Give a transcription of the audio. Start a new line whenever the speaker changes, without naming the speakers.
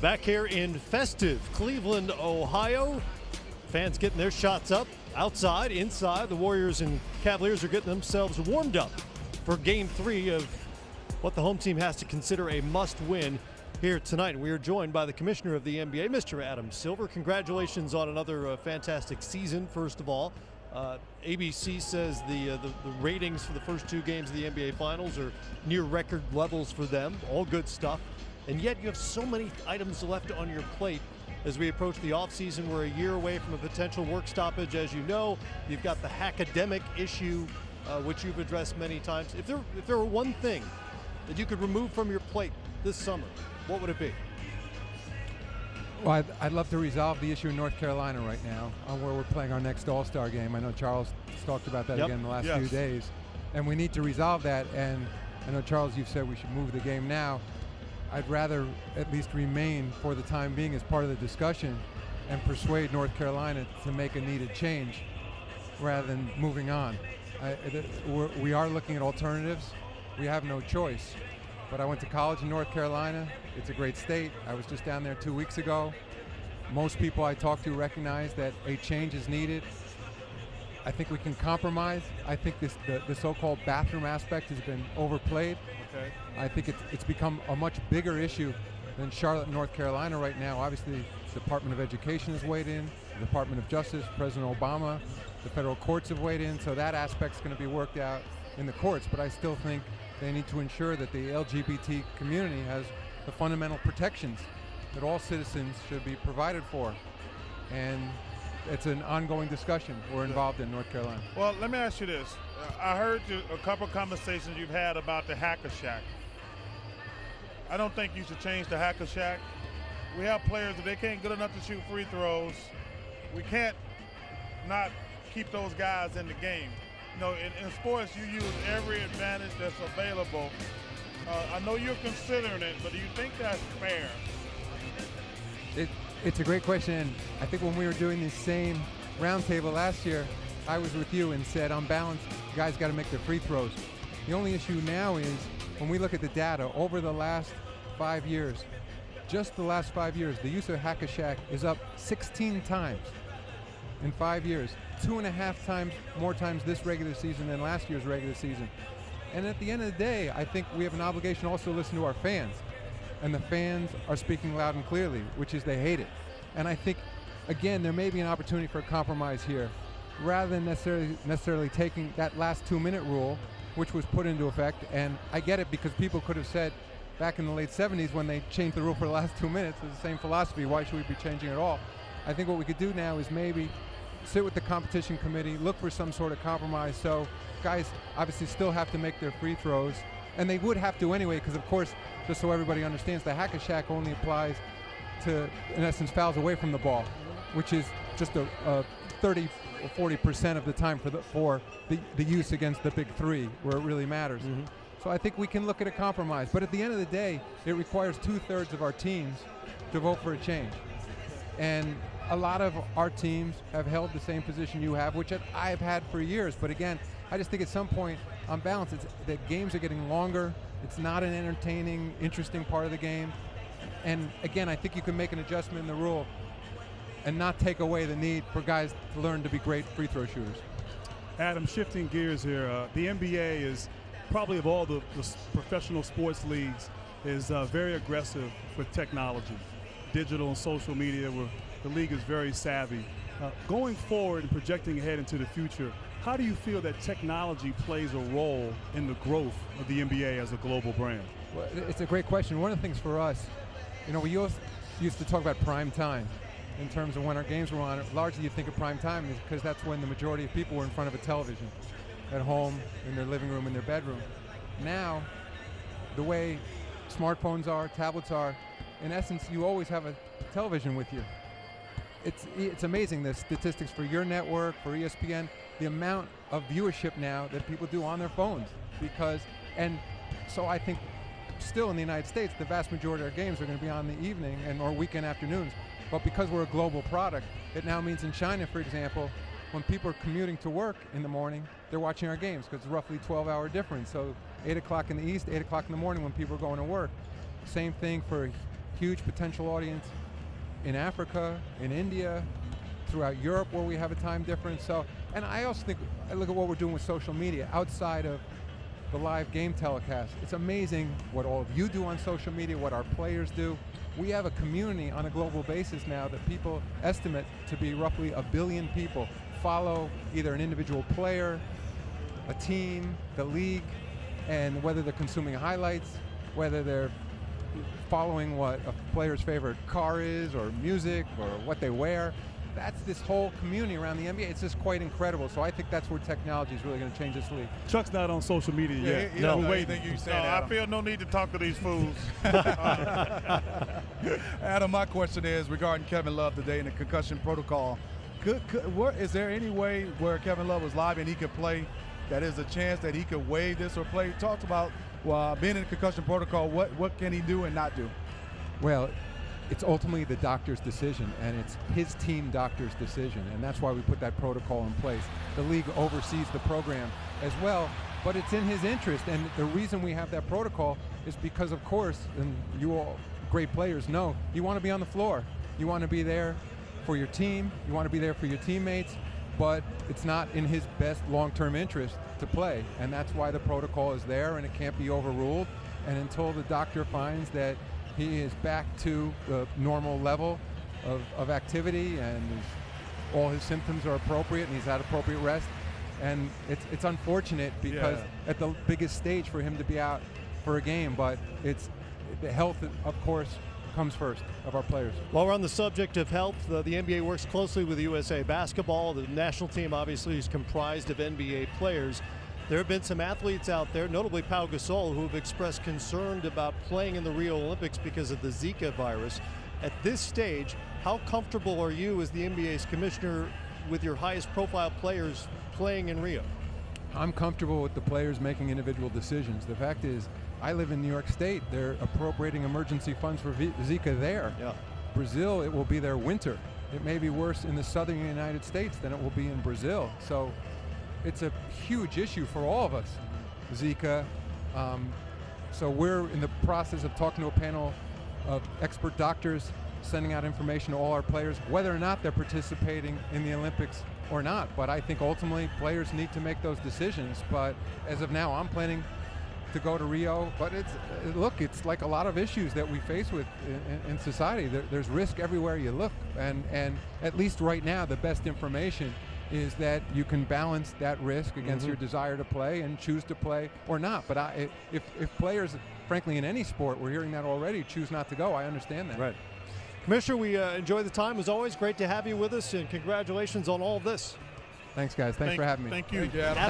Back here in festive Cleveland, Ohio. Fans getting their shots up outside, inside. The Warriors and Cavaliers are getting themselves warmed up for Game 3 of what the home team has to consider a must-win here tonight. We are joined by the commissioner of the NBA, Mr. Adam Silver. Congratulations on another fantastic season, first of all. ABC says the ratings for the first two games of the NBA Finals are near record levels for them. All good stuff. And yet you have so many items left on your plate as we approach the offseason. We're a year away from a potential work stoppage, as you know. You've got the academic issue, which you've addressed many times. If there were one thing that you could remove from your plate this summer, what would it be?
Well, I'd love to resolve the issue in North Carolina right now, where we're playing our next All-Star game. I know Charles talked about that again in the last few days. And we need to resolve that. And I know, Charles, you've said we should move the game now. I'd rather at least remain for the time being as part of the discussion and persuade North Carolina to make a needed change rather than moving on. We are looking at alternatives. We have no choice. But I went to college in North Carolina. It's a great state. I was just down there 2 weeks ago. Most people I talk to recognize that a change is needed. I think we can compromise. I think the so-called bathroom aspect has been overplayed.
Okay.
I think it's become a much bigger issue than Charlotte, North Carolina right now. Obviously, the Department of Education has weighed in, the Department of Justice, President Obama, the federal courts have weighed in, so that aspect's going to be worked out in the courts. But I still think they need to ensure that the LGBT community has the fundamental protections that all citizens should be provided for. And it's an ongoing discussion we're involved in North Carolina.
Well, let me ask you this. I heard a couple of conversations you've had about the Hacker Shack. I don't think you should change the Hacker Shack. We have players that they can't good enough to shoot free throws. We can't not keep those guys in the game. You know, in sports, you use every advantage that's available. I know you're considering it, but do you think that's fair?
It's a great question, and I think when we were doing the same roundtable last year, I was with you and said, on balance, guys got to make their free throws. The only issue now is when we look at the data over the last 5 years, just the last 5 years, the use of Hack-a-Shack is up 16 times in 5 years. 2.5 times more times this regular season than last year's regular season. And at the end of the day, I think we have an obligation also to listen to our fans. And the fans are speaking loud and clearly, which is they hate it. And I think, again, there may be an opportunity for a compromise here, rather than necessarily taking that last 2-minute rule, which was put into effect. And I get it, because people could have said back in the late 70s when they changed the rule for the last 2 minutes, it was the same philosophy, why should we be changing it all? I think what we could do now is maybe sit with the competition committee, look for some sort of compromise. So guys obviously still have to make their free throws, and they would have to anyway, because of course, just so everybody understands, the Hack-a-Shack only applies to, in essence, fouls away from the ball, which is just a 30 or 40% of the time for the use against the big three, where it really matters.
Mm-hmm.
So I think we can look at a compromise, but at the end of the day, it requires 2/3 of our teams to vote for a change. And a lot of our teams have held the same position you have, which I've had for years. But again, I just think at some point, on balance, that games are getting longer. It's not an entertaining, interesting part of the game. And again, I think you can make an adjustment in the rule and not take away the need for guys to learn to be great free throw shooters.
Adam, shifting gears here, the NBA is probably, of all the professional sports leagues, is very aggressive with technology, digital and social media, where the league is very savvy. Going forward and projecting ahead into the future, how do you feel that technology plays a role in the growth of the NBA as a global brand?
Well, it's a great question. One of the things for us, you know, we used to talk about prime time in terms of when our games were on. Largely you think of prime time is because that's when the majority of people were in front of a television at home, in their living room, in their bedroom. Now, the way smartphones are, tablets are, in essence, you always have a television with you. It's amazing, the statistics for your network, for ESPN, the amount of viewership now that people do on their phones. And so I think still in the United States, the vast majority of our games are going to be on the evening or weekend afternoons. But because we're a global product, it now means in China, for example, when people are commuting to work in the morning, they're watching our games because it's roughly 12-hour difference. So 8 o'clock in the east, 8 o'clock in the morning when people are going to work. Same thing for huge potential audience in Africa, in India, throughout Europe where we have a time difference. So, and I also think, I look at what we're doing with social media outside of the live game telecast. It's amazing what all of you do on social media, what our players do. We have a community on a global basis now that people estimate to be roughly 1 billion people follow either an individual player, a team, the league, and whether they're consuming highlights, whether they're following what a player's favorite car is or music or what they wear. That's this whole community around the NBA. It's just quite incredible. So I think that's where technology is really going to change this league.
Chuck's not on social media yet.
No,
wait.
I feel no need to talk to these fools.
Adam, my question is regarding Kevin Love today and the concussion protocol. Is there any way where Kevin Love was live and he could play, that is a chance that he could waive this or play? Talked about being in the concussion protocol. What can he do and not do?
Well, it's ultimately the doctor's decision, and it's his team doctor's decision, and that's why we put that protocol in place. The league oversees the program as well, but it's in his interest, and the reason we have that protocol is because, of course, and you all great players know, you want to be on the floor. You want to be there for your team, you want to be there for your teammates, but it's not in his best long-term interest to play, and that's why the protocol is there, and it can't be overruled, and until the doctor finds that he is back to the normal level of activity and all his symptoms are appropriate and he's had appropriate rest. And it's unfortunate because at the biggest stage for him to be out for a game, but it's the health, of course, comes first of our players.
While we're on the subject of health, the NBA works closely with USA Basketball. The national team obviously is comprised of NBA players. There have been some athletes out there, notably Pau Gasol, who have expressed concern about playing in the Rio Olympics because of the Zika virus. At this stage, how comfortable are you as the NBA's commissioner with your highest profile players playing in Rio?
I'm comfortable with the players making individual decisions. The fact is, I live in New York State. They're appropriating emergency funds for Zika there.
Yeah.
Brazil, it will be their winter. It may be worse in the southern United States than it will be in Brazil. So it's a huge issue for all of us, Zika. So we're in the process of talking to a panel of expert doctors, sending out information to all our players, whether or not they're participating in the Olympics or not. But I think ultimately players need to make those decisions. But as of now, I'm planning to go to Rio. But it's like a lot of issues that we face with in society. There's risk everywhere you look. And at least right now, the best information is that you can balance that risk against your desire to play and choose to play or not. But if players, frankly, in any sport, we're hearing that already, choose not to go, I understand that.
Right. Commissioner, we enjoy the time. As always, great to have you with us, and congratulations on all of this.
Thanks, guys. Thanks for having me.
Thank you.
Adam.